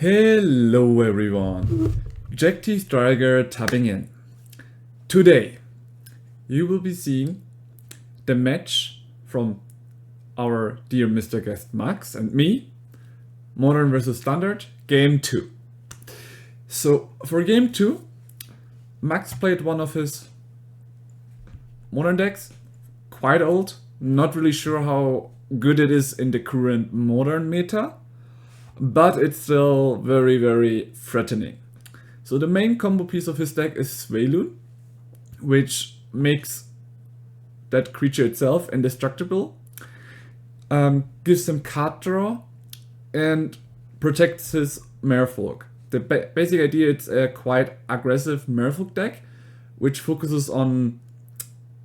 Hello everyone, JackTStriker tapping in. Today you will be seeing the match from our dear Mr. Guest Max and me, Modern vs Standard, Game 2. So for Game 2, Max played one of his Modern decks, quite old, not really sure how good it is in the current Modern meta, but it's still very, very threatening. So the main combo piece of his deck is Swaylun, which makes that creature itself indestructible, gives him card draw, and protects his Merfolk. The basic idea, it's a quite aggressive Merfolk deck, which focuses on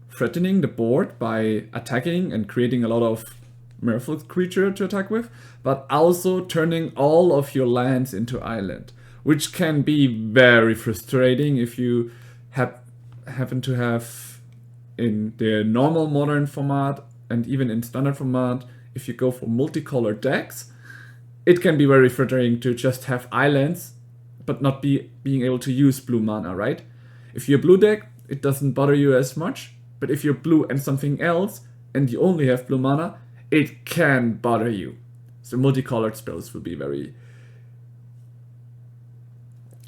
threatening the board by attacking and creating a lot of Merfolk creature to attack with, but also turning all of your lands into island, which can be very frustrating if you happen to have in the normal Modern format and even in Standard format. If you go for multicolored decks, it can be very frustrating to just have islands but not being able to use blue mana, right? If you're a blue deck, it doesn't bother you as much, but if you're blue and something else and you only have blue mana, it can bother you. So multicolored spells will be very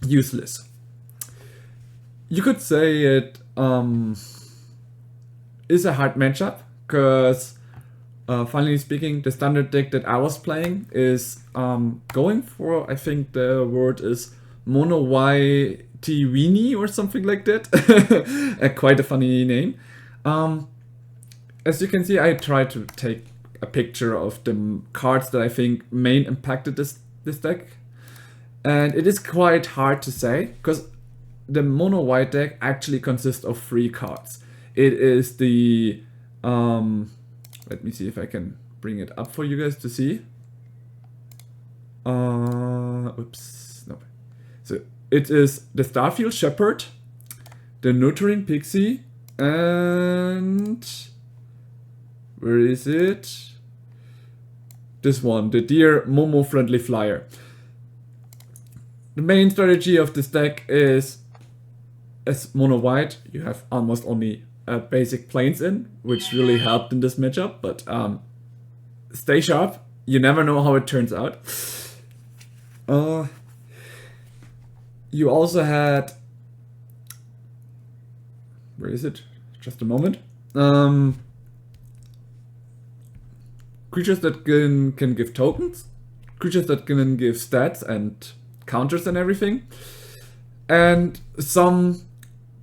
useless. You could say it is a hard matchup, because finally speaking, the standard deck that I was playing is going for, I think the word is mono white weenie or something like that. Quite a funny name. As you can see, I tried to take a picture of the cards that I think main impacted this deck, and it is quite hard to say because the mono white deck actually consists of 3 cards. It is the let me see if I can bring it up for you guys to see. Oops, no. So it is the Starfield Shepherd, the Nurturing Pixie, and where is it? This one, the Dear Momo Friendly Flyer. The main strategy of this deck is, as mono white, you have almost only basic planes in, which really helped in this matchup, but stay sharp, you never know how it turns out. You also had, where is it? Just a moment. Creatures that can give tokens, creatures that can give stats and counters and everything, and some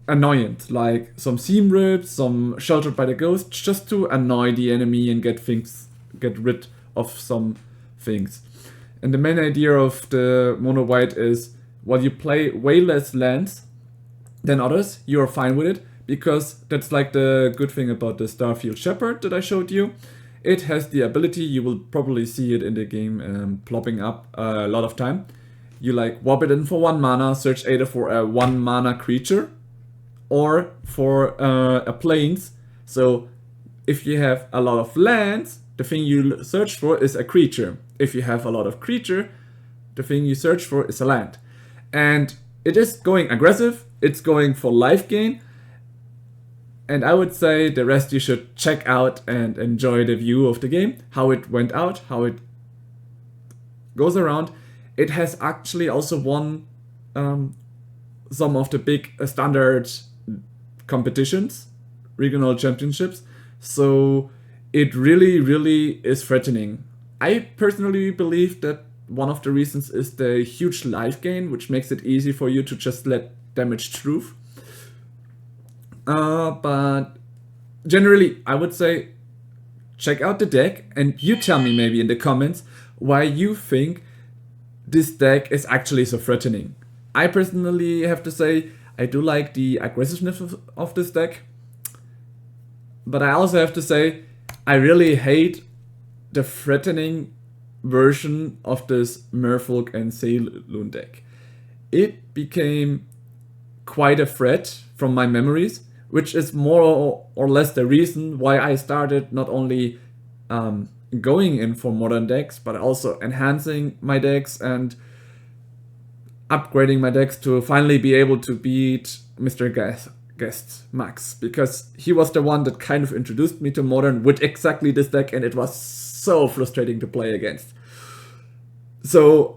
annoyance, like some seam rips, some sheltered by the ghost, just to annoy the enemy and get rid of some things. And the main idea of the mono white is, while you play way less lands than others, you're fine with it, because that's like the good thing about the Starfield Shepherd that I showed you. It has the ability, you will probably see it in the game plopping up a lot of time. You like whop it in for 1 mana, search either for a 1 mana creature or for a plains. So if you have a lot of lands, the thing you search for is a creature. If you have a lot of creature, the thing you search for is a land. And it is going aggressive, it's going for life gain. And I would say the rest you should check out and enjoy the view of the game, how it went out, how it goes around. It has actually also won some of the big standard competitions, regional championships. So it really, really is threatening. I personally believe that one of the reasons is the huge life gain, which makes it easy for you to just let damage through. But generally, I would say check out the deck, and you tell me maybe in the comments why you think this deck is actually so threatening. I personally have to say I do like the aggressiveness of this deck, but I also have to say I really hate the threatening version of this Merfolk and Swaylun deck. It became quite a threat from my memories, which is more or less the reason why I started not only going in for modern decks, but also enhancing my decks and upgrading my decks to finally be able to beat Mr. Guest Max, because he was the one that kind of introduced me to Modern with exactly this deck, and it was so frustrating to play against. So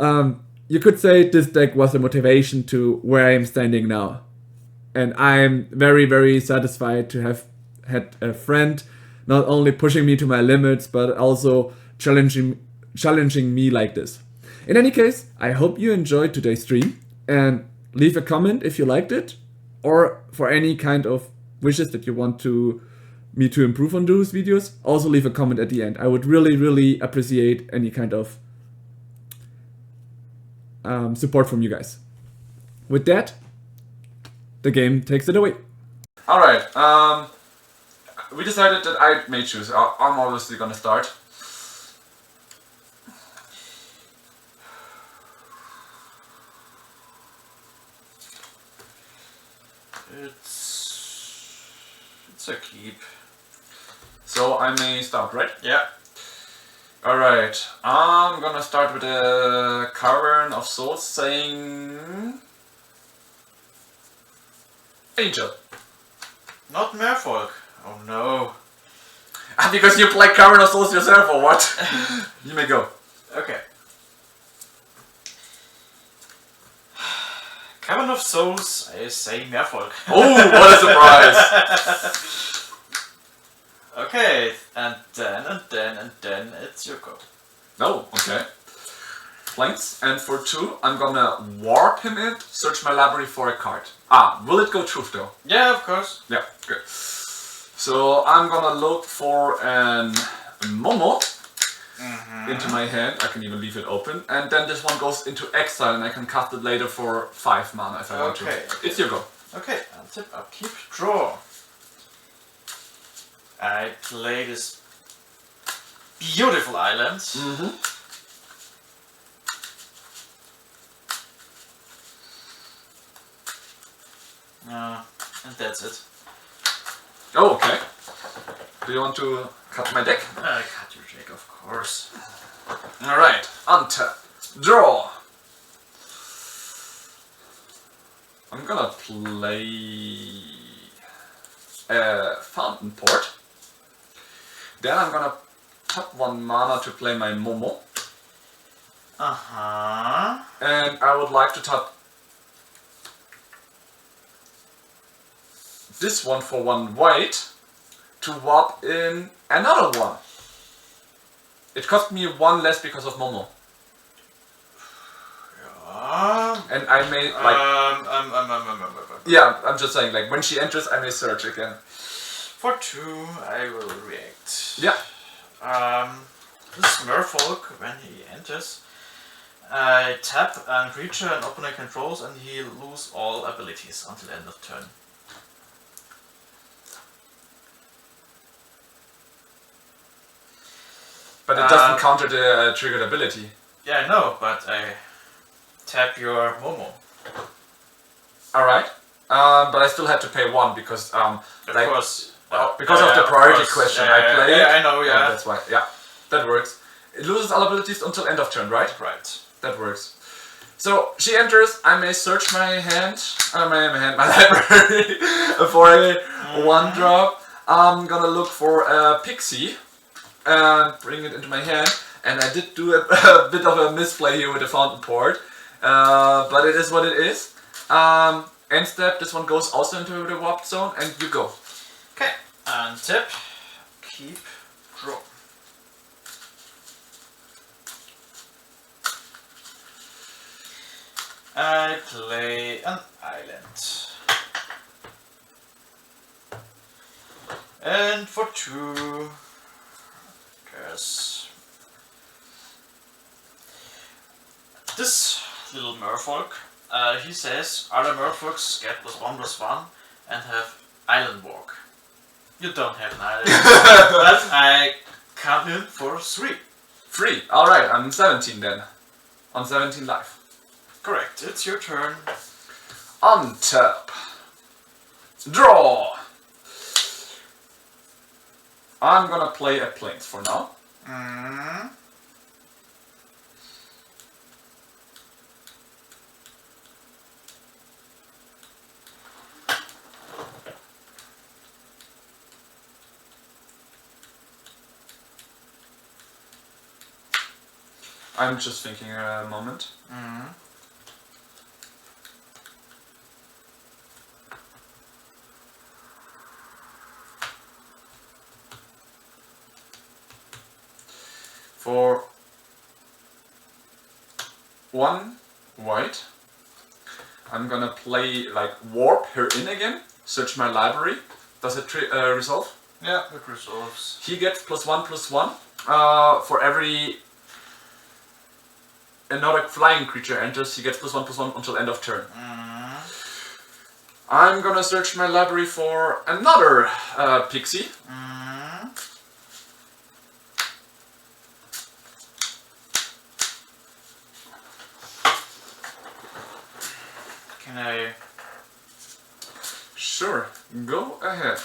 you could say this deck was a motivation to where I am standing now. And I'm very, very satisfied to have had a friend not only pushing me to my limits, but also challenging me like this. In any case, I hope you enjoyed today's stream, and leave a comment if you liked it, or for any kind of wishes that you want me to improve on those videos. Also leave a comment at the end. I would really, really appreciate any kind of support from you guys. With that, the game takes it away. Alright, we decided that I may choose. I'm obviously gonna start. It's a keep. So I may start, right? Yeah. Alright, I'm gonna start with a Cavern of Souls saying... Angel. Not Merfolk. Oh no. Because you play Cavern of Souls yourself, or what? You may go. Okay. Cavern of Souls, I say Merfolk. Oh, what a surprise! Okay, and then it's your go. Oh, okay. Planks, and for 2, I'm gonna warp him in, search my library for a card. Will it go truth though? Yeah, of course. Yeah, good. So I'm gonna look for an Momo into my hand. I can even leave it open, and then this one goes into exile, and I can cast it later for 5 mana if I want to. It's your go. Okay, untip, upkeep, draw. I play this beautiful island. And that's it. Oh, okay. Do you want to cut my deck? Cut your deck, of course. Alright, untap. Draw. I'm gonna play a Fountain Port. Then I'm gonna tap 1 mana to play my Momo. And I would like to tap this one for 1 white to warp in another one. It cost me 1 less because of Momo. And I may like... Yeah, I'm just saying, like, when she enters I may search again. For 2, I will react. Yeah. This Merfolk, when he enters, I tap a creature an opponent controls and he loses all abilities until end of turn. But it doesn't counter the triggered ability. Yeah, I know, but I tap your Momo. Alright. But I still had to pay 1 because of course. Because of the priority question I played. Yeah, I know, yeah. That's why, yeah. That works. It loses all abilities until end of turn, right? Right. That works. So, she enters, I may search my hand, my library for a 1 drop. I'm gonna look for a Pixie and bring it into my hand. And I did do a bit of a misplay here with the Fountain Port. But it is what it is. End step, this one goes also into the warp zone, and you go. Okay, untip, keep, draw. I play an island. And for 2, curse. This little Merfolk, he says other Merfolks get +1/+1 and have island walk. You don't have an island, but I come in for 3. 3? Alright, I'm 17 then. On 17 life. Correct, it's your turn. Untap. Draw. I'm gonna play a Plains for now. I'm just thinking a moment. Mm-hmm. For 1 white, I'm gonna play like warp her in again, search my library. Does it resolve? Yeah, it resolves. He gets +1/+1 for every another flying creature enters. He gets +1/+1 until end of turn. Mm-hmm. I'm gonna search my library for another pixie. Mm-hmm. Can I? Sure, go ahead.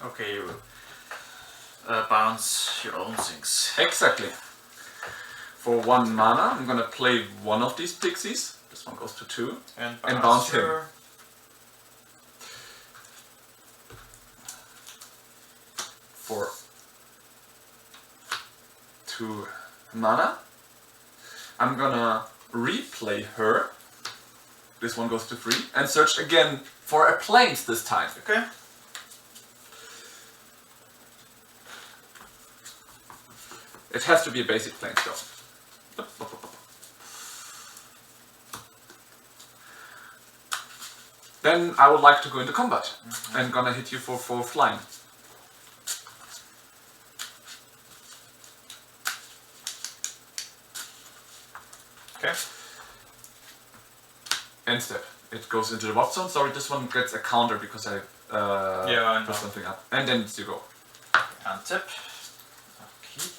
Okay, you bounce your own things. Exactly. For 1 mana, I'm gonna play one of these pixies. This one goes to 2. And bounce him. her. For 2 mana, I'm gonna replay her. This one goes to 3. And search again for a plains this time. Okay. It has to be a basic plains though. Then I would like to go into combat. I'm gonna hit you for 4 flying. Okay. End step. It goes into the what zone. Sorry, this one gets a counter because I I put know. something up. And then you go. Untap. Keep.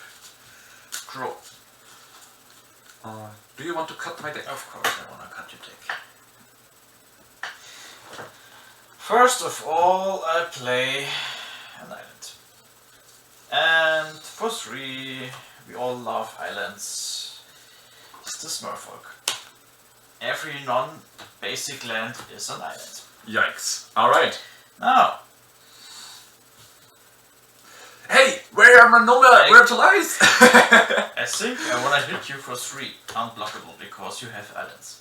Draw. Do you want to cut my deck? Of course, I wanna cut your deck. First of all, I play an island. And for 3, we all love islands. It's the Merfolk. Every non-basic land is an island. Yikes. Alright. Now, Hey, where are my Virtualize? I think I wanna hit you for 3, unblockable, because you have islands.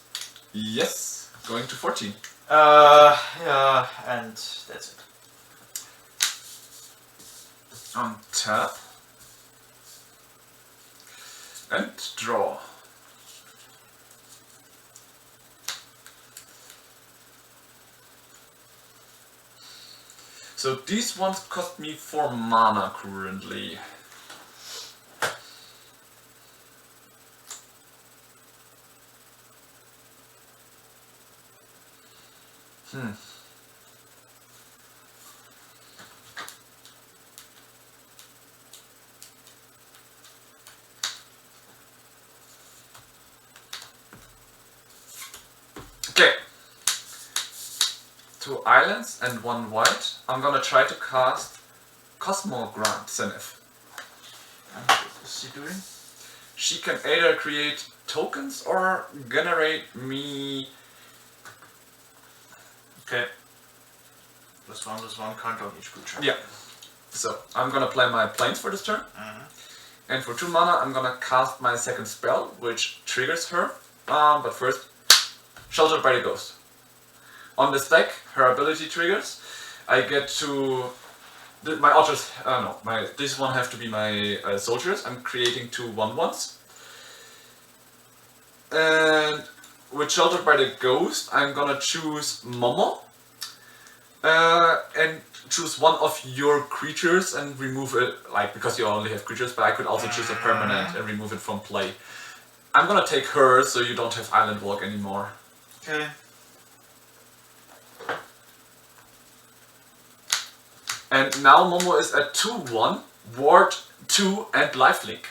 Yes. Going to 14. Yeah, and that's it. On tap. And draw. So these ones cost me 4 mana currently. Okay. 2 islands and 1 white. I'm gonna try to cast Cosmogrant Zenith. And what is she doing? She can either create tokens or generate me. Okay. +1/+1 count on each creature. Yeah. So I'm gonna play my plains for this turn. And for 2 mana, I'm gonna cast my second spell, which triggers her. But first, Sheltered by the Ghost. On this deck, her ability triggers. I get to my otters. This one have to be my soldiers. I'm creating 2 1/1s. And with Sheltered by the Ghost, I'm gonna choose Momo. And choose one of your creatures and remove it, like, because you only have creatures, but I could also choose a permanent and remove it from play. I'm gonna take her so you don't have Island Walk anymore. Okay. And now Momo is at 2/1, Ward 2 and Lifelink.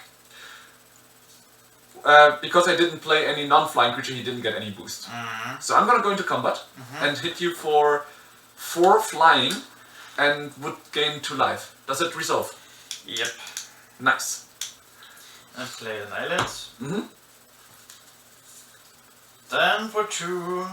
Because I didn't play any non-flying creature, he didn't get any boost. So I'm gonna go into combat and hit you for 4 flying and would gain 2 life. Does it resolve? Yep. Nice. And play an island. Mm-hmm. Then for 2,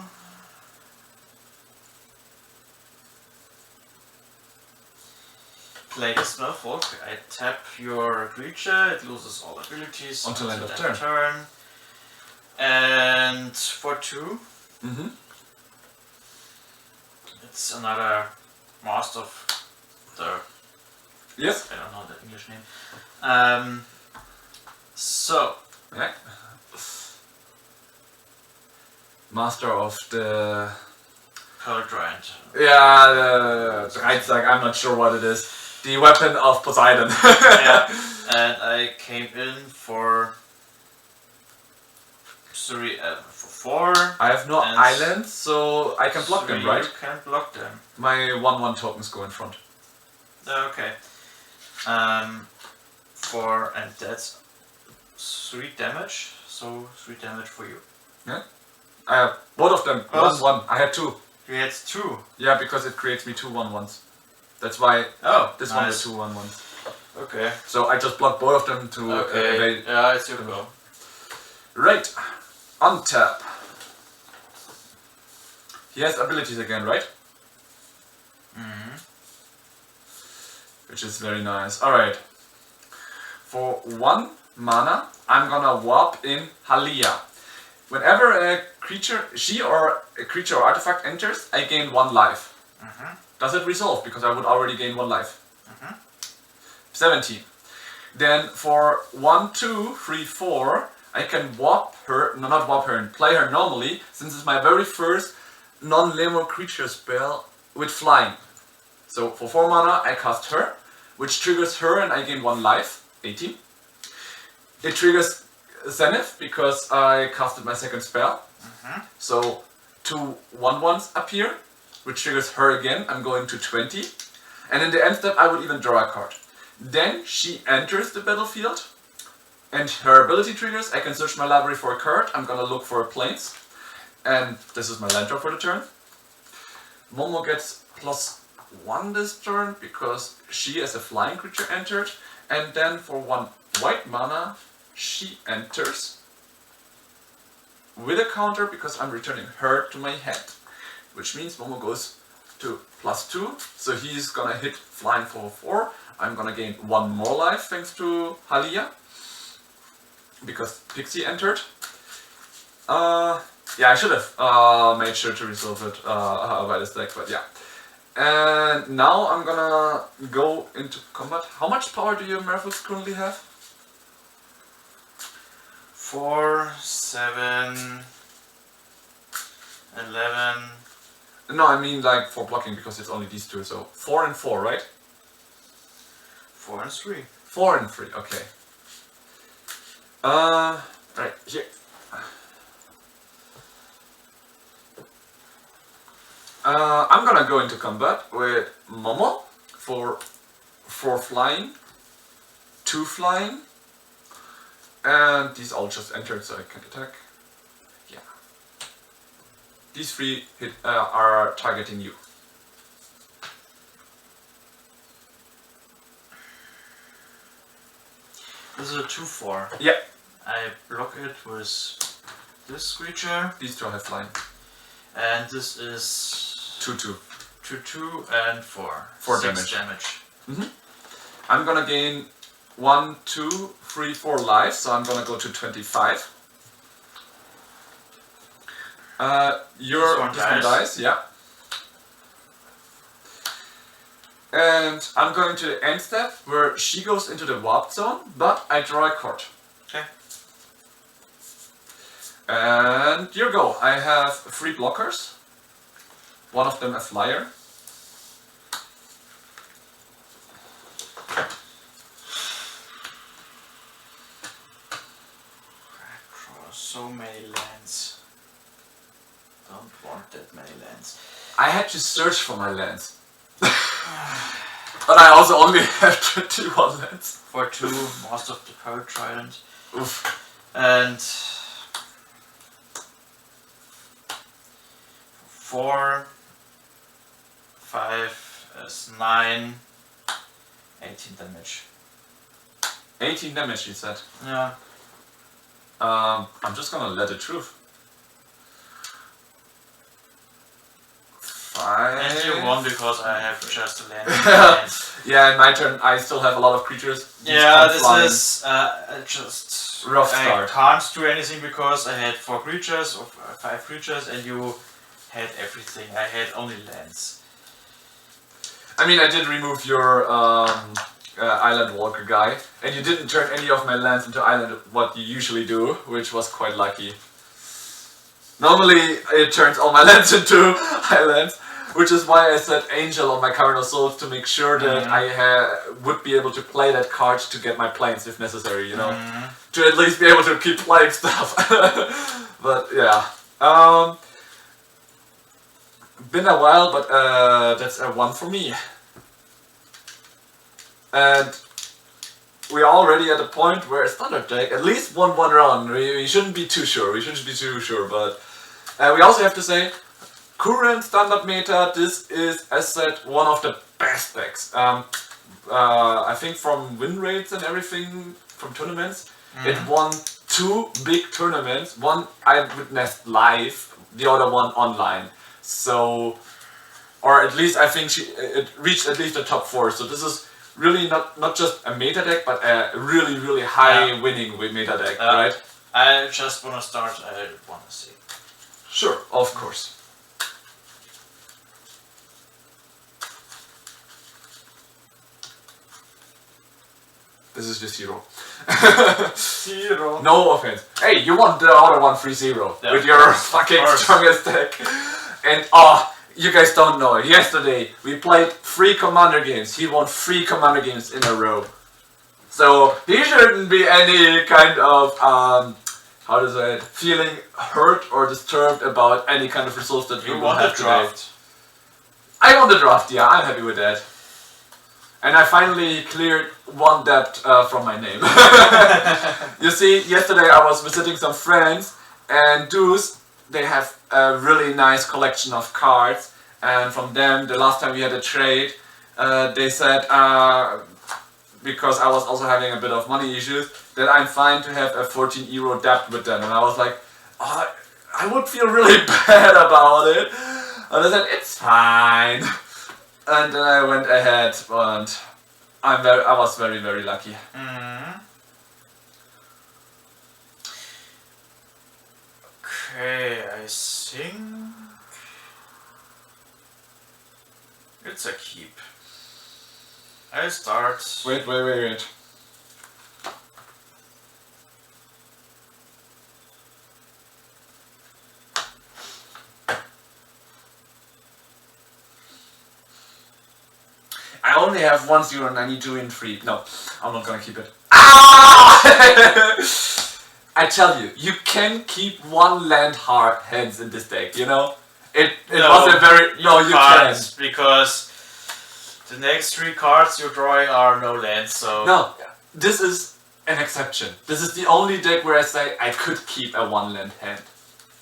play this Merfolk. I tap your creature, it loses all abilities Until end of that turn. And for 2, it's another Master of the... Yes. I don't know the English name. So... Yeah. Master of the... Pearl Giant. Yeah, the Reizsack, I'm not sure what it is. The weapon of Poseidon. Yeah, and I came in for 3, for 4. I have no islands, so I can block them, right? You can block them. My 1/1 tokens go in front. Okay. 4, and that's 3 damage, so 3 damage for you. Yeah? I have both of them, 1/1. I had 2. You had 2. Yeah, because it creates me 2 1/1s. That's why this one is 2 1/1s. Okay. So I just blocked both of them to okay. Yeah, it's your go. Right. Untap. He has abilities again, right? Which is very nice. Alright. For 1 mana, I'm gonna warp in Halia. Whenever a creature, she or a creature or artifact enters, I gain 1 life. Does it resolve? Because I would already gain 1 life. 17. Then for 1, 2, 3, 4, I can warp her, no, not warp her, and play her normally, since it's my very first non-limo creature spell with flying. So for 4 mana, I cast her, which triggers her and I gain 1 life, 18. It triggers Zenith because I casted my second spell. So 2 1/1s appear, which triggers her again. I'm going to 20. And in the end step, I would even draw a card. Then she enters the battlefield, and her ability triggers. I can search my library for a card. I'm gonna look for planes, and this is my land drop for the turn. Momo gets +1 this turn because she as a flying creature entered, and then for 1 white mana, she enters with a counter because I'm returning her to my hand, which means Momo goes to +2, so he's gonna hit flying for 4. I'm gonna gain 1 more life thanks to Halia, because Pixie entered. Yeah, I should have made sure to resolve it by this deck, but yeah. And now I'm gonna go into combat. How much power do your Merfolks currently have? 4, 7, 11. No, I mean like for blocking, because it's only these two, so 4 and 4, right? 4 and 3. 4 and 3, okay. Right, here. I'm gonna go into combat with Momo for 4 flying, 2 flying, and these all just entered, so I can attack. Yeah. These 3 are targeting you. This is a 2/4. Yeah. I block it with this creature. These 2 have flying. And this is 2/2. 2/2 and 4. 4 6 damage. I'm gonna gain 1, 2, 3, 4 lives, so I'm gonna go to 25. This one dies, yeah. And I'm going to the end step where she goes into the warp zone, but I draw a card. Okay. And your go. I have 3 blockers. One of them a flyer. I draw so many lands. Don't want that many lands. I had to search for my lands. But I also only have 21 lands. For 2, Master of the Pearl Giant. Oof. And 4, 5 is 9, 18 damage. 18 damage, you said. Yeah. I'm just gonna let it truth. 5, And you won because I have just a land. Yeah, in my turn I still have a lot of creatures. Yeah, this is just rough start. I can't do anything because I had 4 creatures or 5 creatures, and you had everything. I had only lands. I mean, I did remove your island walker guy, and you didn't turn any of my lands into island, what you usually do, which was quite lucky. Normally, it turns all my lands into islands, which is why I set Angel on my Cardinal Souls to make sure that I would be able to play that card to get my planes if necessary, you know? To at least be able to keep playing stuff. But yeah. Been a while, but that's a 1 for me. And we're already at a point where standard deck at least won 1 round. We shouldn't be too sure. But we also have to say, current standard meta, this is, as said, one of the best decks. I think from win rates and everything from tournaments, it won 2 big tournaments. One I witnessed live, the other one online. So, or at least I think it reached at least the top 4. So this is really not just a meta deck, but a really high winning meta deck, right? I just want to start. I want to see. Sure, of course. This is just 0. 0. No offense. Hey, you won the other one 3-0 with your fucking strongest deck. And you guys don't know. Yesterday we played 3 commander games. He won 3 commander games in a row. So he shouldn't be any kind of how to say it, feeling hurt or disturbed about any kind of results that we will have today. Draft. I won the draft. Yeah, I'm happy with that. And I finally cleared 1 debt from my name. You see, yesterday I was visiting some friends, and Deuce, they have a really nice collection of cards, and from them, the last time we had a trade, they said, because I was also having a bit of money issues, that I'm fine to have a 14 euro debt with them. And I was like, oh, I would feel really bad about it. And I said, it's fine. And then I went ahead, and I was very lucky. Okay, I think it's a keep. I start. Wait. I only have 1 0 and I need to win 3. No, I'm not gonna keep it. I tell you, you can keep 1 land hard hands in this deck, you know? It was a very... No, you can't. Because the next 3 cards you're drawing are no lands, so... No, this is an exception. This is the only deck where I say I could keep a 1 land hand.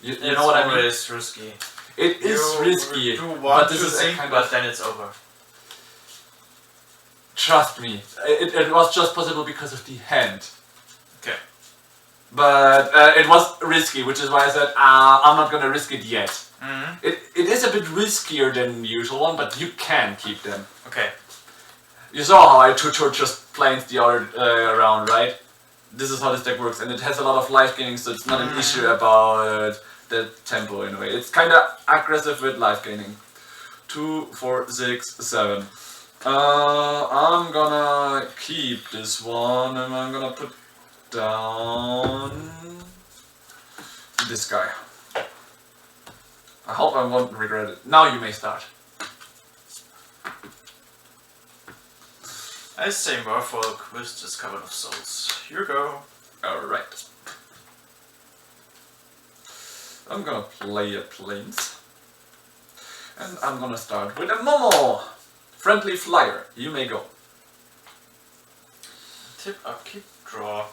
You know what I mean? It's risky. It is risky, but this is a kind but then it's over. Trust me, it was just possible because of the hand. Okay. But it was risky, which is why I said I'm not gonna risk it yet. It is a bit riskier than the usual one, but you can keep them. Okay. You saw how I tutored just planes the other round, right? This is how this deck works, and it has a lot of life gaining, so it's not an issue about the tempo in a way. It's kind of aggressive with life gaining. 2, 4, 6, 7. I'm gonna keep this one, and I'm gonna put down this guy. I hope I won't regret it. Now you may start. I say Merfolk with this Coven of Souls. Here you go. Alright. I'm gonna play a planes. And I'm gonna start with a Momo! Friendly flyer, you may go. Tip, upkeep, draw.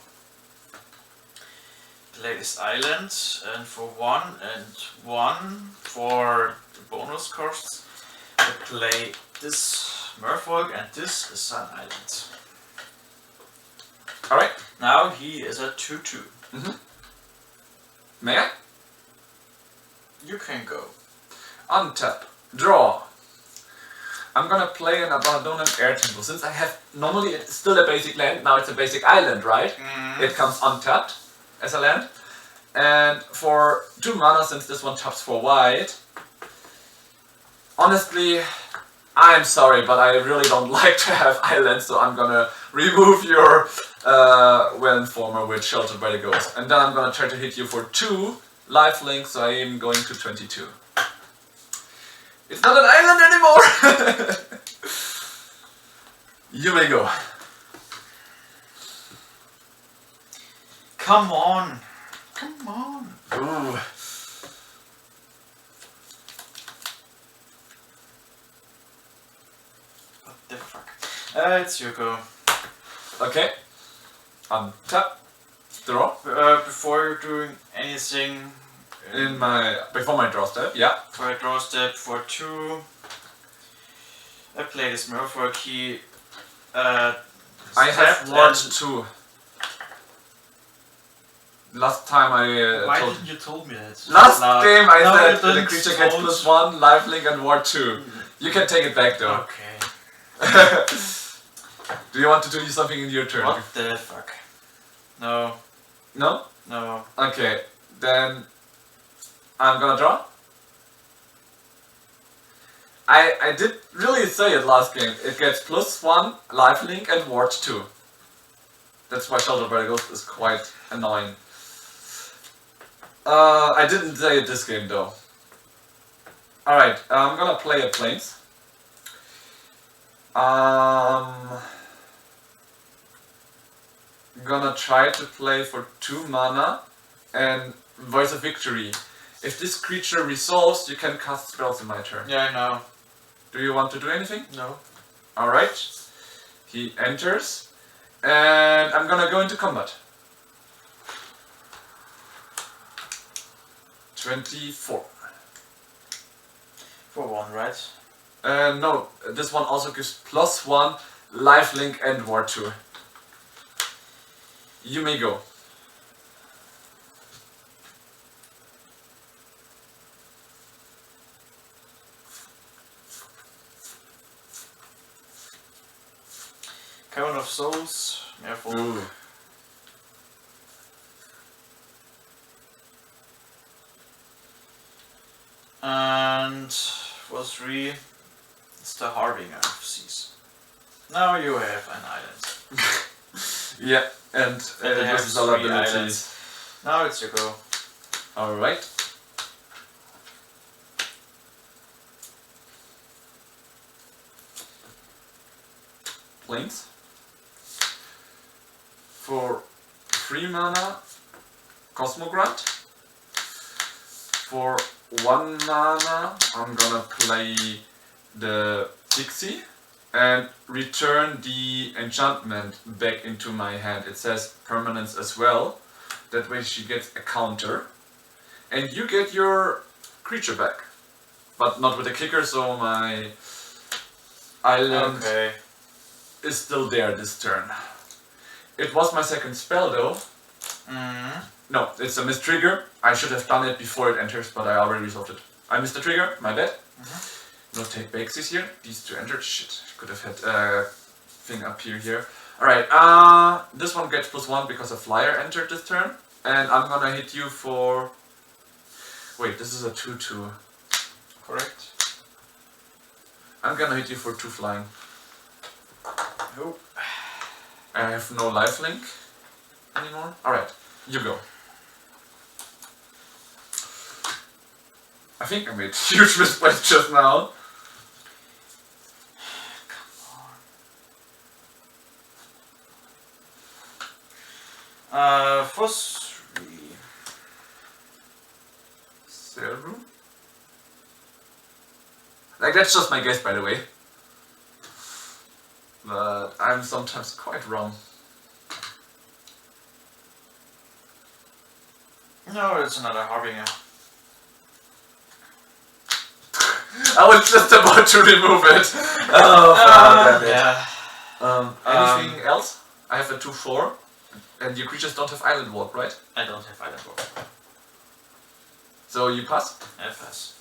Play this island, and for 1 and 1 for the bonus costs, I play this Merfolk, and this is an island. Alright. Now he is a 2-2. May I? You can go. Untap. Draw. I'm gonna play an abandoned air temple. Since I have normally it's still a basic land, now it's a basic island, right? It comes untapped as a land. And for 2 mana, since this one taps for white, honestly, I'm sorry, but I really don't like to have islands, so I'm gonna remove your Well-Informer with Sheltered by the Ghost. And then I'm gonna try to hit you for 2 lifelink, so I am going to 22. It's not an island anymore! You may go. Come on! Come on! Ooh. What the fuck? It's your go. Okay. Untap. Draw. Before you're doing anything, Before my draw step, yeah. for a draw step for 2, I play this Merfolk. He I stepped have ward and- 2. Last time I Why told... didn't you told me that? Last No, game I no, said you the didn't creature gets told- +1, lifelink and ward 2. You can take it back though. Okay. Do you want to do something in your turn? What the fuck? No. No? No. Okay, then I'm gonna draw. I did really say it last game. It gets +1, lifelink and ward 2. That's why Sheltered by the Ghost is quite annoying. I didn't say it this game though. Alright, I'm gonna play a Plains. Gonna try to play for 2 mana and Voice of Victory. If this creature resolves, you can cast spells in my turn. Yeah, I know. Do you want to do anything? No. Alright. He enters. And I'm gonna go into combat. 24. For 1, right? No, this one also gives +1, lifelink and ward 2. You may go. Cavern of Souls, Merfolk. Ooh. And for 3, it's the Harbinger of Seas. Now you have an island. Yeah, and And it has this is all 3 abilities. islands. Now it's your go. Alright. Plains. For 3 mana, Cosmogrant. For 1 mana, I'm gonna play the Pixie and return the enchantment back into my hand. It says permanence as well. That way she gets a counter. And you get your creature back. But not with a kicker, so my island Okay. is still there this turn. It was my second spell though. No, it's a missed trigger. I should have done it before it enters, but I already resolved it. I missed the trigger, my bad. No take bases here. These 2 entered. Shit, could have had a thing up here. Alright, this one gets +1 because a flyer entered this turn. And I'm gonna hit you for... Wait, this is a 2/2. Correct. I'm gonna hit you for 2 flying. Nope. I have no lifelink anymore. Alright, you go. I think I made huge misplays just now. For 3. Serum? Like, that's just my guess, by the way. But I'm sometimes quite wrong. No, it's another Harbinger. I was just about to remove it. Oh, damn it. Yeah. Anything else? I have a 2/4. And your creatures don't have Island Walk, right? I don't have Island Walk. So you pass? I pass.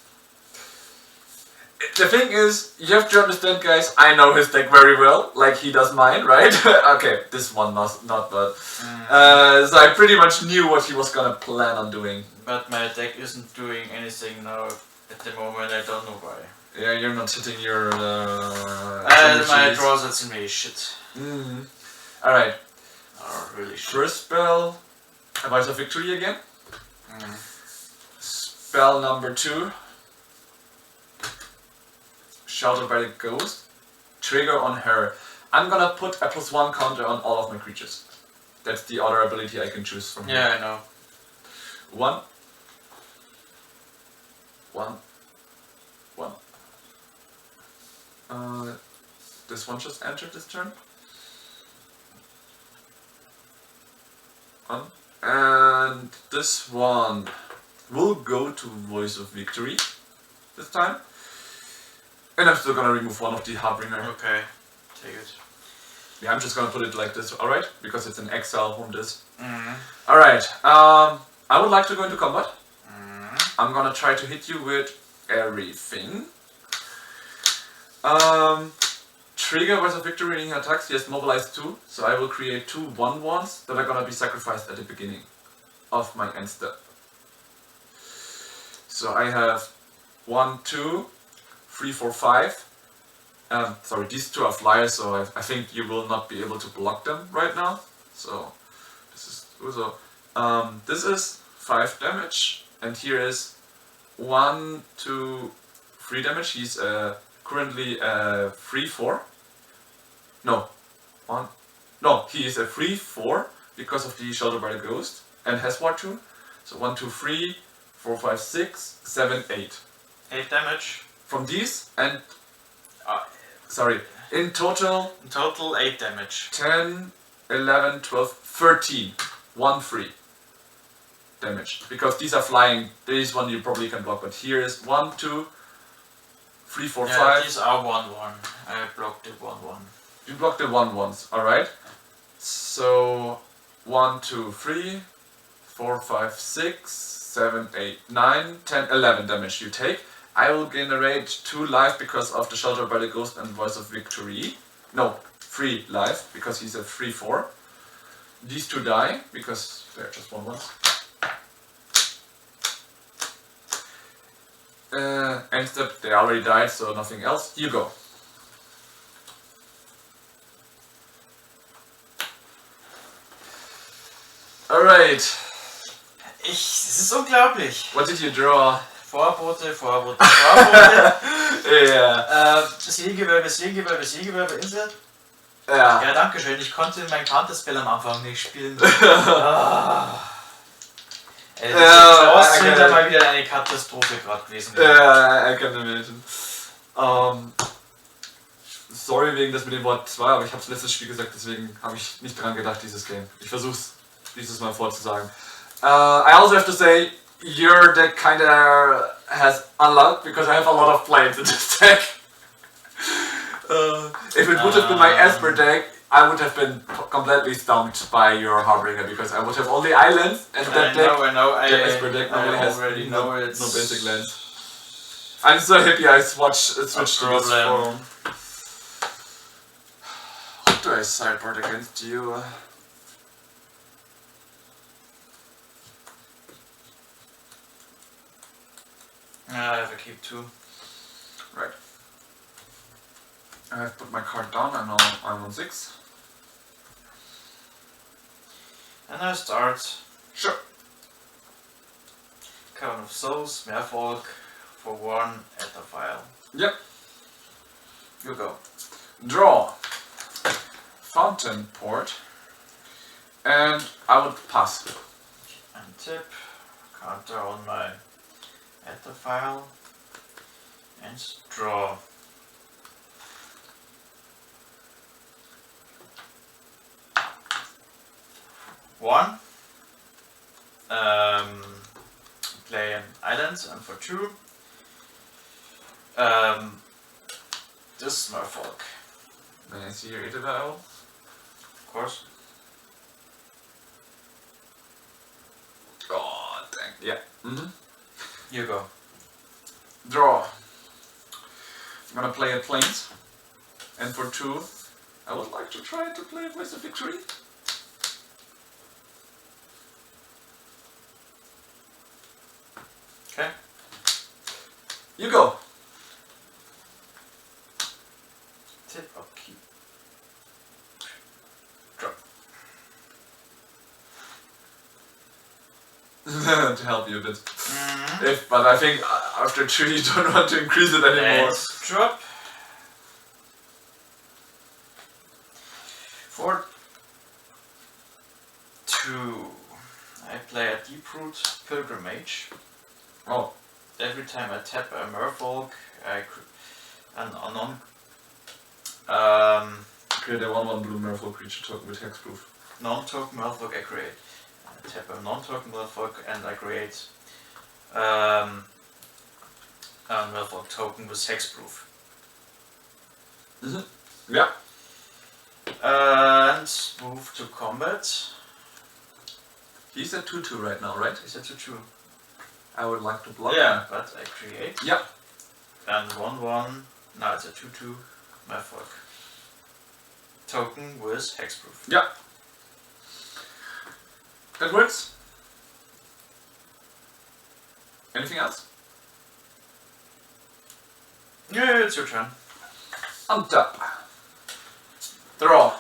The thing is, you have to understand, guys, I know his deck very well, like he does mine, right? Okay, this one not, but... so I pretty much knew what he was gonna plan on doing. But my deck isn't doing anything now at the moment, I don't know why. Yeah, you're not hitting your... my draws are simply shit. Alright. Oh, really shit. First spell, Advice of Victory again. Spell number 2. Sheltered by the Ghost. Trigger on her. I'm gonna put a +1 counter on all of my creatures. That's the other ability I can choose from here. Yeah, I know. 1. 1. 1. This one just entered this turn. 1. And this one will go to Voice of Victory this time. And I'm still gonna remove one of the Harbinger. Okay, take it. Yeah, I'm just gonna put it like this, alright? Because it's an exile from this. Alright, I would like to go into combat. I'm gonna try to hit you with everything. Trigger Voice of Victory when he attacks, he has mobilized 2, so I will create 2 1/1s that are gonna be sacrificed at the beginning of my end step. So I have 1, 2, 3, 4, 5. Sorry, these 2 are flyers, so I think you will not be able to block them right now. So this is also this is 5 damage, and here is 1, 2, 3 damage. He's currently 3/4. No, 1. No, he is a 3/4 because of the Shelter by the Ghost and has War 2. So 1, 2, 3, 4, 5, 6, 7, 8. 8 damage. From these and sorry, in total. In total 8 damage. 10, 11, 12, 13. 1, 3 damage. Because these are flying. This one you probably can block, but here is 1, 2, 3, 4, 5. These are 1/1. I blocked it 1/1. You blocked the 1/1s, alright. So 1, 2, 3, 4, 5, 6, 7, 8, 9, 10, 11 damage you take. I will generate 2 life because of the Shelter by the Ghost and Voice of Victory. No, 3 life because he's a 3/4. These 2 die because they're just 1/1s. End step, they already died, so nothing else. You go. Alright. Es ist unglaublich. What did you draw? Vorbote. Yeah. Seegewölbe, Insel. Ja. Ja, danke schön. Ich konnte mein Counterspell am Anfang nicht spielen. Das ist ja mal wieder eine Katastrophe gerade gewesen. Ja, I can imagine. Sorry wegen das mit dem Wort 2, aber ich habe es letztes Spiel gesagt, deswegen habe ich nicht dran gedacht, dieses Game. Ich versuch's dieses Mal vorzusagen. I also have to say, your deck kinda has unluck because I have a lot of planes in this deck. If it would have been my Esper deck, I would have been completely stumped by your Harbinger because I would have all the islands and that deck. I know. The Esper deck normally has no basic lands. I'm so happy I switched to this form. What do I sideboard against you? I have a keep 2. Right. I have put my card down, I'm on 6. And I start. Sure. Cavern of Souls, Merfolk, for 1 at the file. Yep. You go. Draw. Fountain Port. And I would pass. And tip. Counter on my at the file. And draw. One. Play an islands and for 2. This Merfolk. May I see your Itadao? Of course. Oh, dang. Yeah. You go. Draw. I'm gonna play a plains. And for 2, I would like to try to play Voice of Victory. Okay. You go. Tip up key. Drop. To help you a bit. But I think after 2 you don't want to increase it anymore. Let's drop. For 2, I play a Deep-Root Pilgrimage. Oh. Every time I tap a Merfolk, I Create a 1/1 blue Merfolk creature token with hexproof. non-token Merfolk I create. I tap a non-token Merfolk and I create a Merfolk token with hexproof. Yeah. And move to combat. He's at 2/2 right now, right? Is that too true? I would like to block. Yeah, but I create. Yeah. And 1/1. Now it's a 2/2 Merfolk token with hexproof. Yeah. That works. Anything else? Yeah, it's your turn. On top. Draw.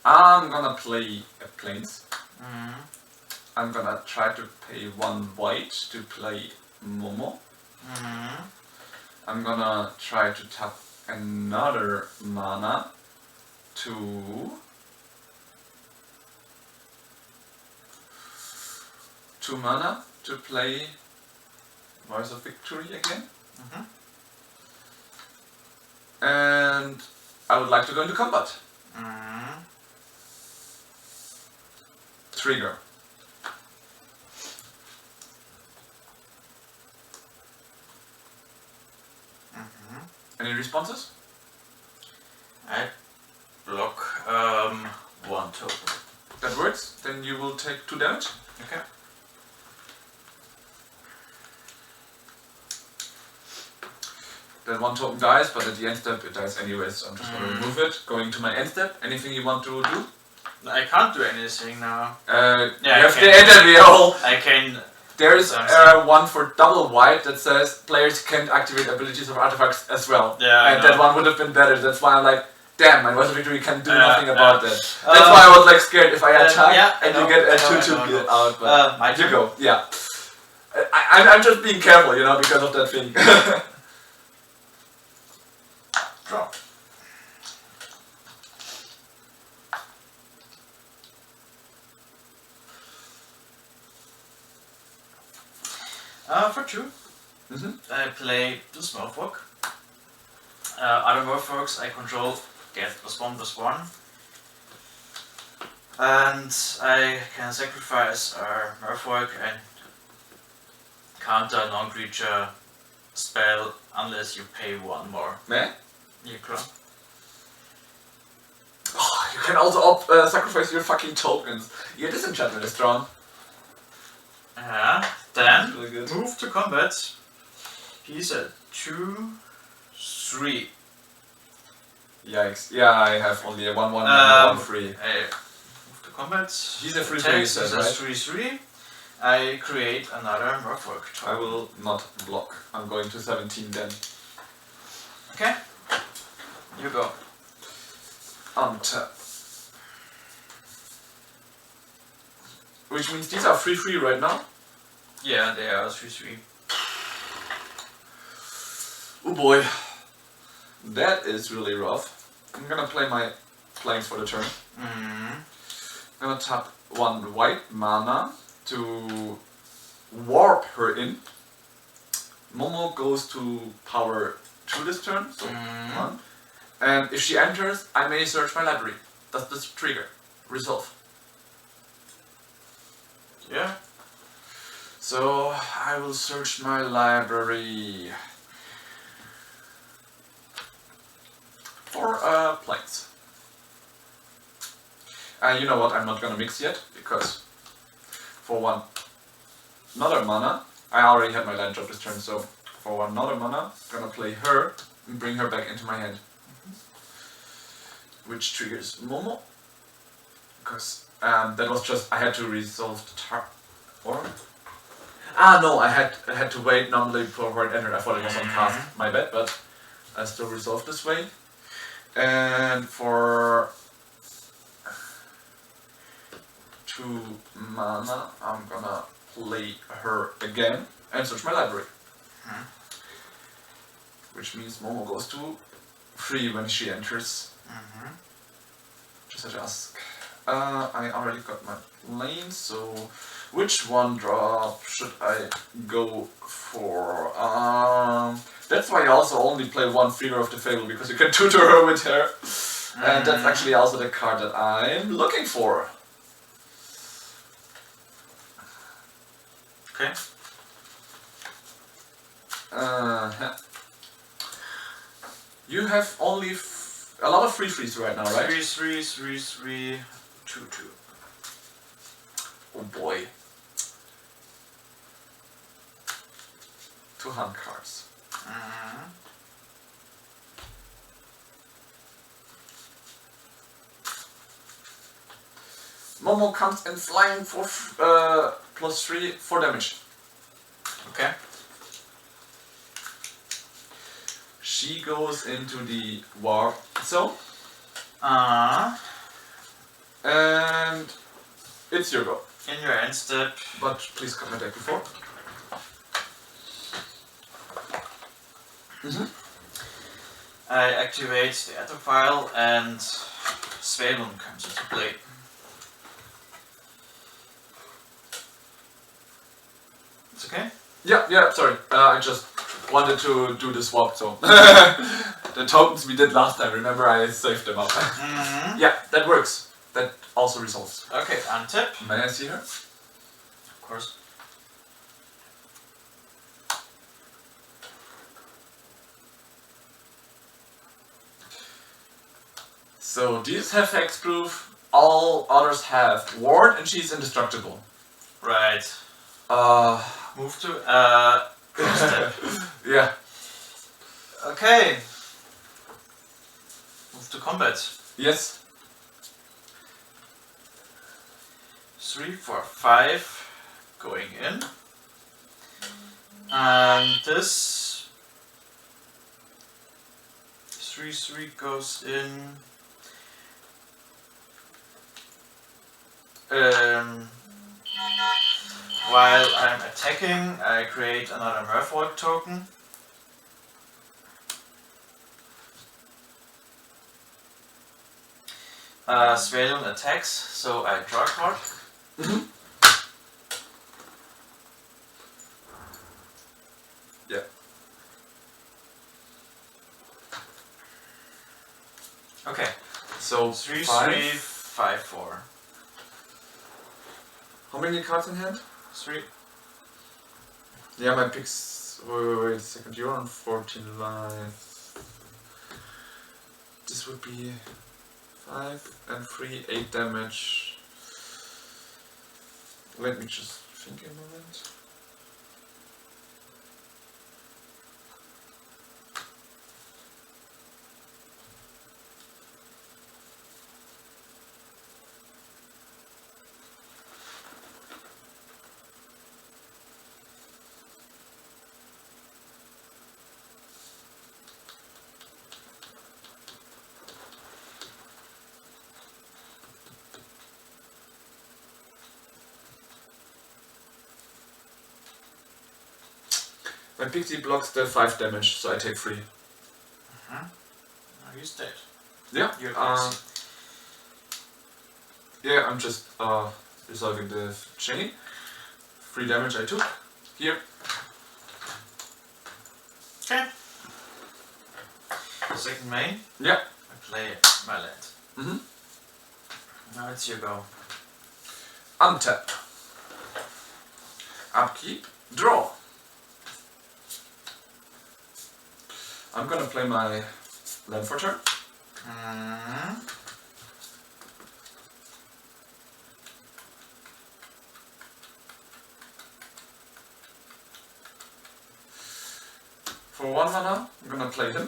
I'm gonna play a plains. I'm gonna try to pay 1 white to play Momo. I'm gonna try to tap another mana to 2 mana to play Voice of Victory again. And I would like to go into combat. Trigger. Any responses? I block 1 token. That works. Then you will take 2 damage. Okay. Then 1 token dies, but at the end step it dies anyways, so I'm just gonna remove it. Going to my end step. Anything you want to do? I can't do anything now. You Yeah, have I the can. end real. I can. There is one for double white that says players can activate abilities of artifacts as well. Yeah, and that one would have been better. That's why I'm like, damn, my Voice of Victory can do nothing about that. That's Uh, why I was like scared if I attack yeah, I and know, you get a I know, 2/2 I know. get out. But My you turn. go, yeah. I'm just being careful, you know, because of that thing. Draw. For 2, I play this Merfolk. Other Merfolks I control get +1/+1. And I can sacrifice a Merfolk and counter a non-creature spell unless you pay 1 more. Yeah. You can. Oh, you can also sacrifice your fucking tokens. Your disenchantment is strong. Yeah. Then Really good. move to combat. He's at 2/3. Yikes. Yeah, I have only a 1/1 and a 1/3. I move to combat. He's a 3/3, you Attacks said, is a right? 3/3. I create another Merfolk. I will not block. I'm going to 17 then. Okay. You go. On tap. Which means these are 3/3 right now. Yeah, they are 3/3. Oh boy. That is really rough. I'm gonna play my planes for the turn. I'm gonna tap 1 white mana to warp her in. Momo goes to power 2 this turn, so 1. And if she enters, I may search my library. Does this trigger? Resolve. Yeah. So I will search my library for planes. You know what? I'm not gonna mix yet because for another mana, I already had my land drop this turn. So for another mana, gonna play her and bring her back into my hand. Which triggers Momo. Because that was just, I had to resolve the or? Ah no, I had to wait normally before it entered. I thought it was on cast, my bad, but I still resolved this way. And for 2 mana, I'm gonna play her again and search my library. Which means Momo goes to 3 when she enters. Just have to ask. I already got my lane, so which one drop should I go for? That's why I also only play 1 Figure of the Fable, because you can tutor her with her. And that's actually also the card that I'm looking for. Okay. You have only a lot of free freeze right now, right? 3/3/3/3 2/2. Oh boy. 2 hand cards. Momo comes in flying for +3 for damage. Okay. She goes into the war zone. And it's your go. In your end step. But please come attack before. I activate the Ether file and Svalon comes into play. It's okay? Yeah, sorry. I just wanted to do the swap, so. The tokens we did last time, remember I saved them up. Yeah, that works. That also resolves. Okay, untap. May I see her? Of course. So these have hexproof, all others have ward, and she's indestructible. Right. Move to step. Yeah. Okay. Move to combat. Yes. 3, 4, 5 going in. And this 3/3 goes in. While I'm attacking, I create another Merfolk token. Svalon attacks, so I draw a card. Yeah. Okay. So 3/3 5. 5/4. How many cards in hand? 3. Yeah, my picks. Wait a second. You're on 14 life. This would be 5 and 3, 8 damage. Let me just think a moment. My pixie blocks the 5 damage, so I take 3. Now he's dead. Yeah. You're Yeah, I'm just resolving the chain. 3 damage I took. Here. Okay. Second main. Yeah. I play my land. Now it's your go. Untap. Upkeep. Draw. I'm gonna play my land for turn. For 1 mana, I'm gonna play him.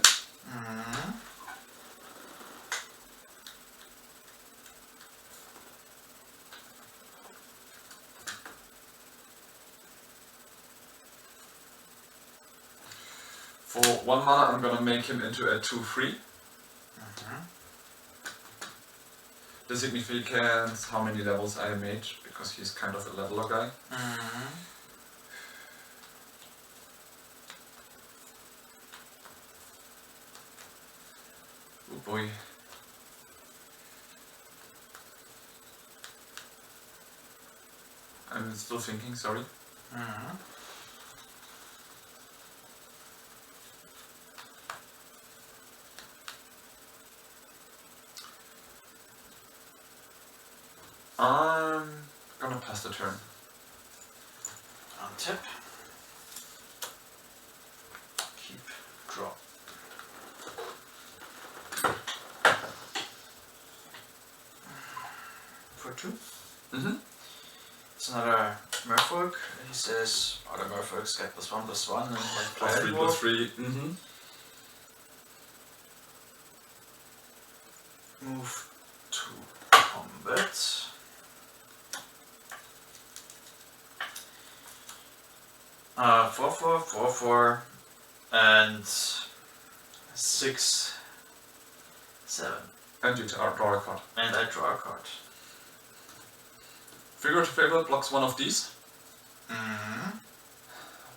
For 1 mana, I'm gonna make him into a 2/3. The significance how many levels I made, because he's kind of a leveler guy. Oh boy. I'm still thinking, sorry. I'm gonna pass the turn. Untap. Keep, draw. For 2. It's another Merfolk. He says other Merfolks get +1/+1 and have +3/+3. Move to combat. Four, 4, and 6, 7. And you draw a card. And I draw a card. Figure to favor blocks one of these.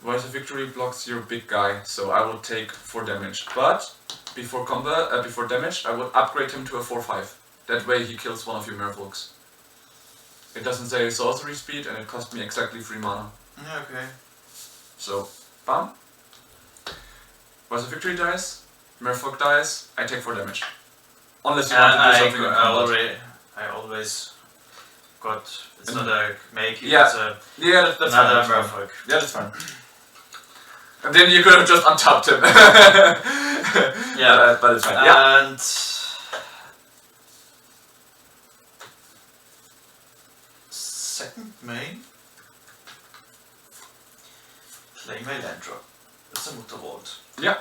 Rise of Victory blocks your big guy, so I will take 4 damage. But before combat, before damage, I would upgrade him to a 4/5. That way he kills one of your Merfolks. It doesn't say sorcery speed, and it cost me exactly 3 mana. Yeah, okay. So, bam. Rise of Victory dies, Merfolk dies, I take 4 damage. Unless you want to do something in combat. I always got. It's not a make. Yeah. It's a Yeah, that's another fine. Merfolk. Yeah, that's fine. And then you could have just untapped him. Yeah, but it's fine. Yeah. And second main. Play my land drop. It's a Mutterwald. Yeah.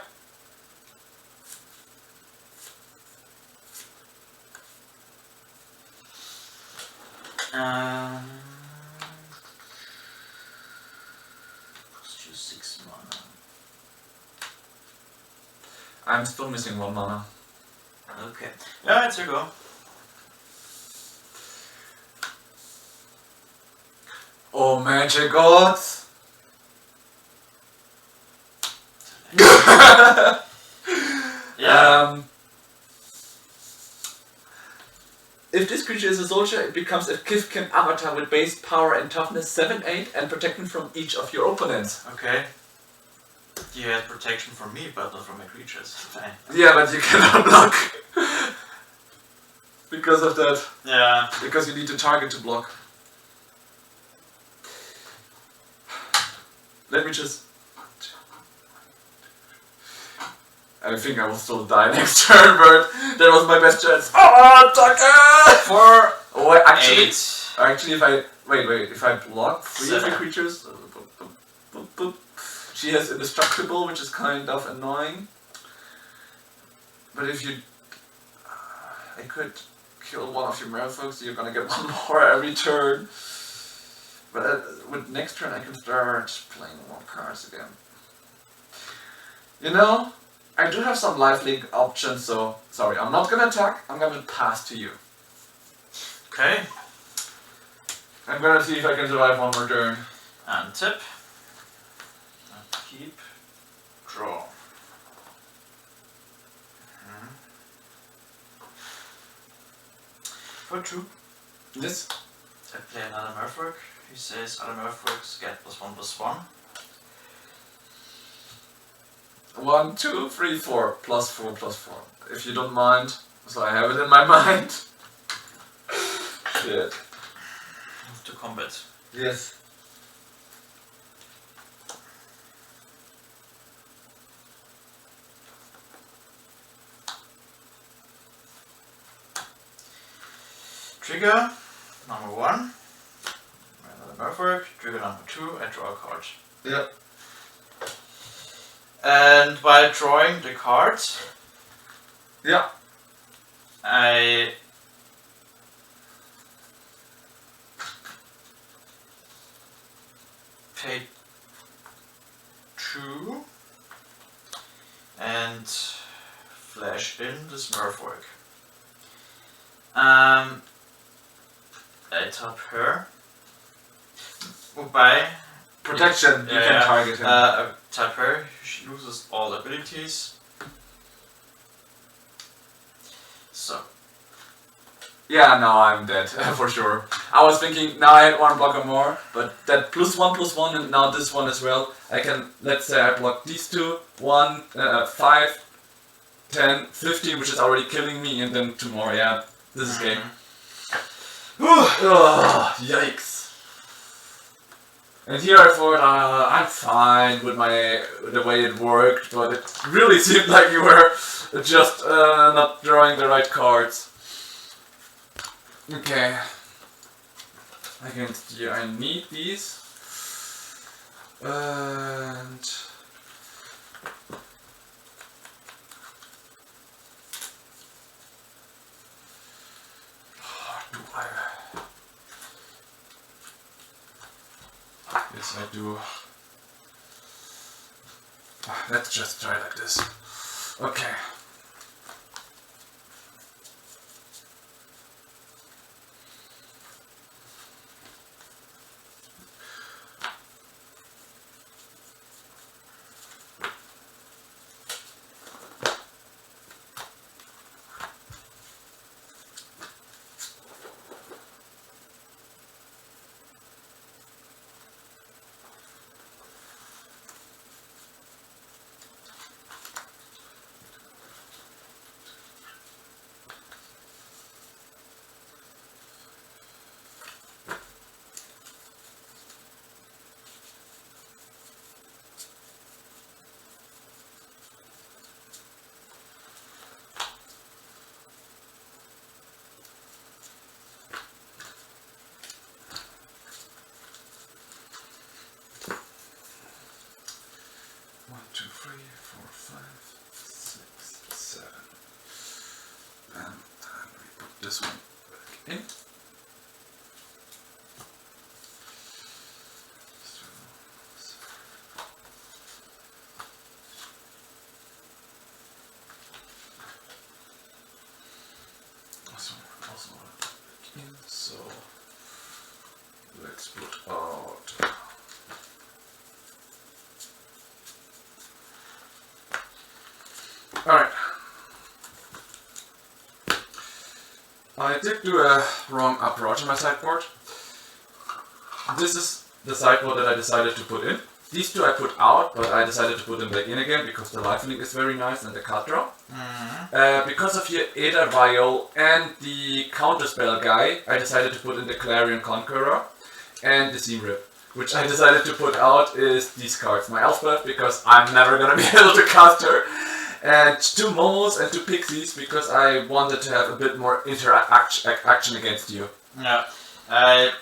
Let's choose 6 mana. I'm still missing 1 mana. Okay. Yeah, it's your go. Oh, magic gods! Yeah. If this creature is a soldier, it becomes a Kifkin avatar with base power and toughness 7/8 and protection from each of your opponents. Okay. You had protection from me, but not from my creatures. Fine. Yeah, but you cannot block. Because of that. Yeah. Because you need to target to block. Let me just... I think I will still die next turn, but that was my best chance. Oh, Tucker! For Oh, actually, 8. actually, if I wait, if I block 3 of the 7. creatures, she has indestructible, which is kind of annoying. But if you, I could kill one of your Merfolk, so you're gonna get 1 more every turn. But with next turn, I can start playing more cards again. You know, I do have some lifelink options, so sorry, I'm not gonna attack. I'm gonna pass to you. Okay. I'm gonna see if I can survive 1 more turn. Untap. Keep. Draw. For 2. Yes. I play another Merfolk. He says other Merfolks get +1/+1. 1, 2, 3, 4, +4/+4. If you don't mind, so I have it in my mind. Shit. Move to combat. Yes. Trigger number 1. Another Merfolk. Trigger number 2. I draw a card. Yep. And by drawing the card, Yeah. I pay 2 and flash in this Merfolk. I top her. Wobei, Protection, you can target him. I tap her, she loses all abilities. So. Yeah, now I'm dead, for sure. I was thinking, now I had one blocker more, but that +1/+1 and now this one as well. I can, let's say I block these two, 1, 5, 10, 15, which is already killing me, and then 2 more, yeah. This is game. Oh, yikes. And here I thought, I'm fine with the way it worked, but it really seemed like you were just not drawing the right cards. Okay. Against you, I need these. And do I? Yes, I do. Let's just try like this. Okay. This one back in. Also back in. So let's put out. Alright. I did do a wrong approach on my sideboard. This is the sideboard that I decided to put in. These two I put out, but I decided to put them back in again because the life link is very nice and the card draw. Because of your Aether Vial and the counterspell guy, I decided to put in the Clarion Conqueror and the Seam Rip. Which I decided to put out is these cards. My Elspeth, because I'm never gonna be able to cast her. And 2 Momos and 2 Pixies because I wanted to have a bit more action against you. Yeah, I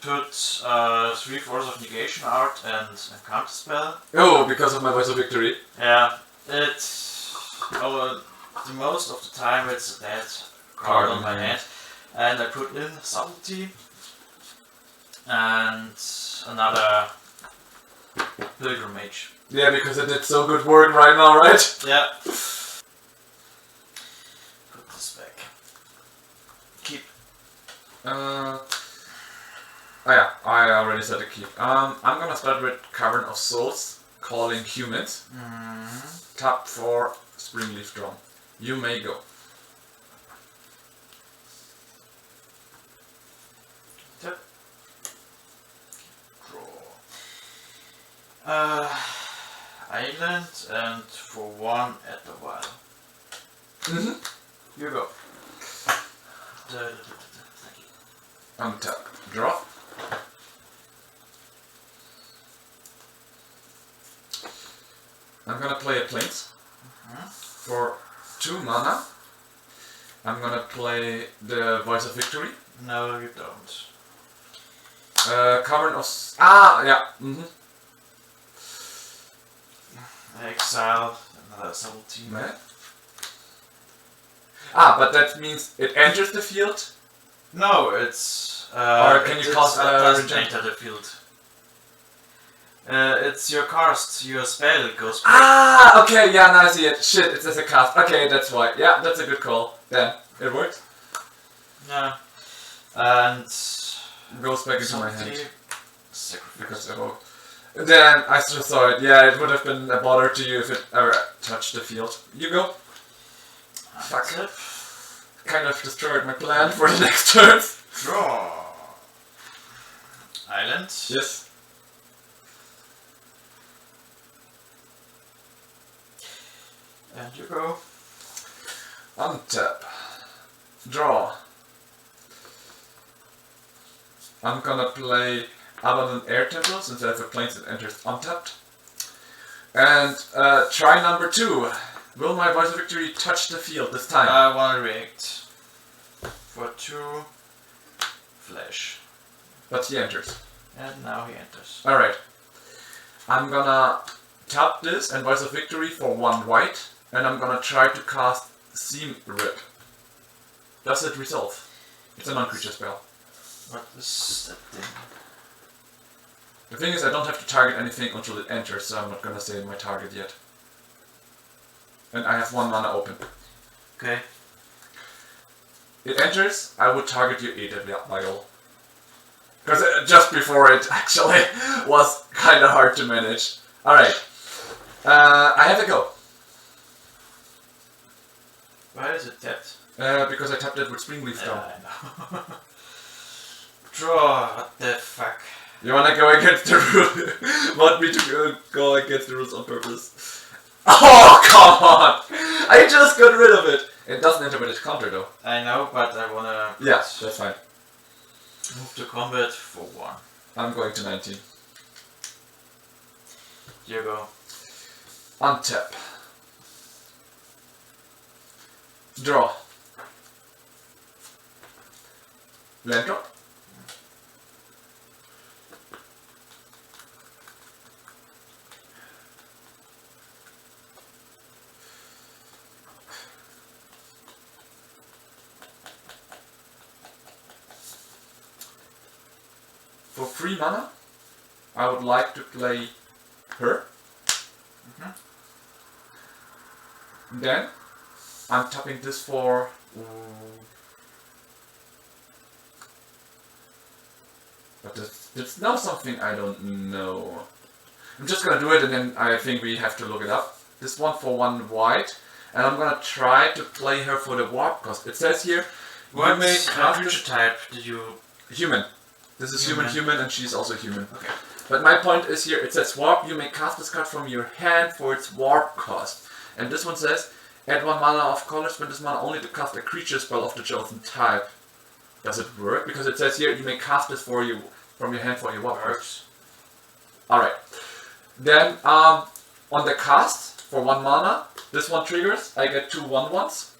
put 3 Force of Negation out and a counterspell. Oh, because of my Voice of Victory. Yeah, it's the most of the time it's a dead card on my hand, and I put in Subtlety and another Pilgrimage. Yeah, because it did so good work right now, right? Yeah. Put this back. Keep. Oh yeah, I already said to keep. I'm gonna start with Cavern of Souls, Calling Humans. Tap for Springleaf Drum. You may go. Tap. Draw. Island and for 1 at the while. You go. Thank you. Untap. Draw. I'm gonna play a Plains. For 2 mana. I'm gonna play the Voice of Victory. No, you don't. Cavern of... Ah, yeah. Exile another subtlety. Man. Ah, but that means it enters the field? No, it's. Or can you cast it doesn't reject? enter the field. It's your cast, your spell goes. Ah, okay, yeah, now I see it. Shit, it's as a cast. Okay, that's why. Yeah, that's a good call. Then, it works. Yeah. And. Goes back into my hand. Sacrifice. Because I woke. Then, I just saw it. Yeah, it would have been a bother to you if it ever touched the field. You go. Fuck. Kind of destroyed my plan for the next turn. Draw. Island. Yes. And you go. Untap. Draw. I'm gonna play Abandoned Air Temple since I have a planes that enters untapped. And try number 2. Will my Voice of Victory touch the field this time? I wanna react. For 2. Flash. But he enters. And now he enters. Alright. I'm gonna tap this and Voice of Victory for 1 white. And I'm gonna try to cast Seam Rip. Does it resolve? It's a non-creature spell. What is that thing? The thing is, I don't have to target anything until it enters, so I'm not gonna say my target yet. And I have 1 mana open. Okay. It enters, I would target your AWL. Because just before it actually was kinda hard to manage. Alright. I have a go. Why is it tapped? Because I tapped it with Springleaf Stone. I know. Draw. What the fuck? You wanna go against the rule? Want me to go against the rules on purpose? Oh, come on! I just got rid of it! It doesn't enter with its counter though. I know, but I wanna. Yeah, that's fine. Move to combat for 1. I'm going to 19. You go. Untap. Draw. Land drop. For 3 mana, I would like to play her. Then, I'm tapping this for... But it's now something I don't know. I'm just gonna do it and then I think we have to look it up. This one for 1 white. And I'm gonna try to play her for the warp cost. It says here, What you may cast creature type did you? human. This is Human. human and she's also human. Okay. But my point is here, it says warp, you may cast this card from your hand for its warp cost. And this one says, add 1 mana of color, spend this mana only to cast a creature spell of the chosen type. Does it work? Because it says here, you may cast this for you from your hand for your warp cost. Alright. Then, on the cast, for 1 mana, this one triggers, I get 2 1/1s.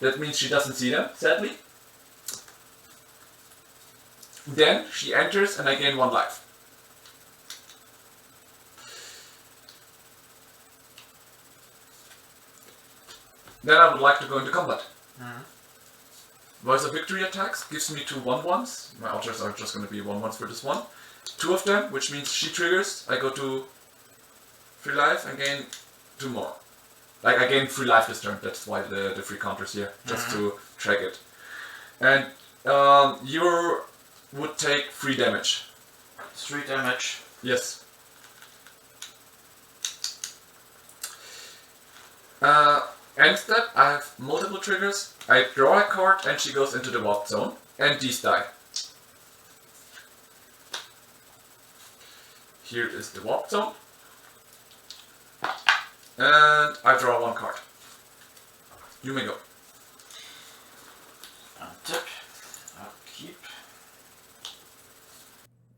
That means she doesn't see them, sadly. Then she enters and I gain 1 life. Then I would like to go into combat. Voice of Victory attacks gives me 2 1/1s. My altars are just going to be 1/1s for this one. 2 of them, which means she triggers. I go to 3 life and gain 2 more. Like I gain 3 life this turn. That's why the 3 counters here, just to track it. And you would take 3 damage. 3 damage. Yes. End step, I have multiple triggers. I draw a card and she goes into the warp zone. And these die. Here is the warp zone. And I draw 1 card. You may go. Untap. Upkeep.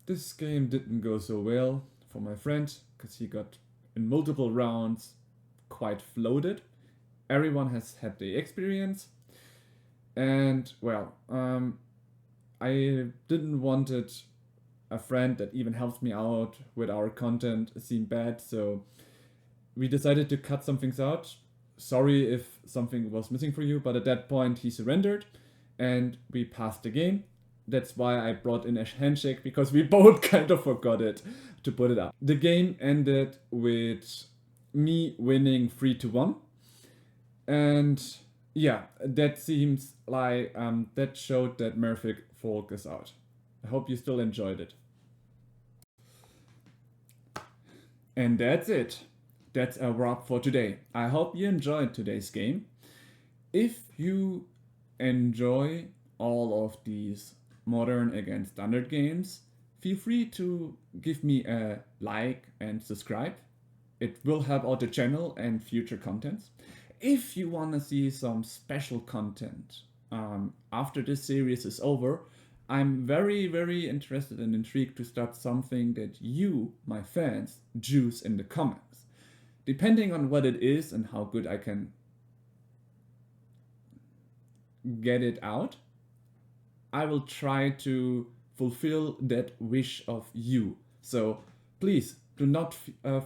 This game didn't go so well for my friend, because he got in multiple rounds quite floated. Everyone has had the experience, and well, I didn't wanted a friend that even helps me out with our content seem bad, so we decided to cut some things out. Sorry if something was missing for you, but at that point he surrendered and we passed the game. That's why I brought in a handshake, because we both kind of forgot it to put it up. The game ended with me winning 3-1. And yeah, that seems like that showed that Merfolk is out. I hope you still enjoyed it. And that's it. That's a wrap for today. I hope you enjoyed today's game. If you enjoy all of these modern against standard games, feel free to give me a like and subscribe. It will help out the channel and future contents. If you want to see some special content after this series is over, I'm very interested and intrigued to start something that you, my fans, choose in the comments. Depending on what it is and how good I can get it out, I will try to fulfill that wish of you. So please do not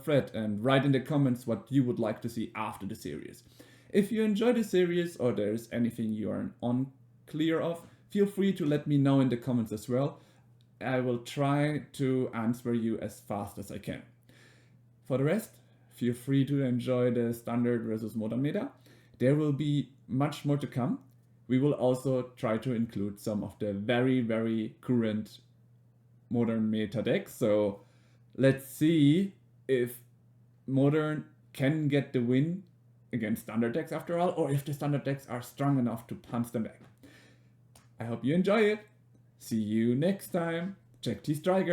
fret and write in the comments what you would like to see after the series. If you enjoy the series or there's anything you are unclear of, feel free to let me know in the comments as well. I will try to answer you as fast as I can. For the rest, feel free to enjoy the standard versus modern meta. There will be much more to come. We will also try to include some of the very current modern meta decks. So let's see if modern can get the win against standard decks after all, or if the standard decks are strong enough to punch them back. I hope you enjoy it. See you next time. JackTStriker.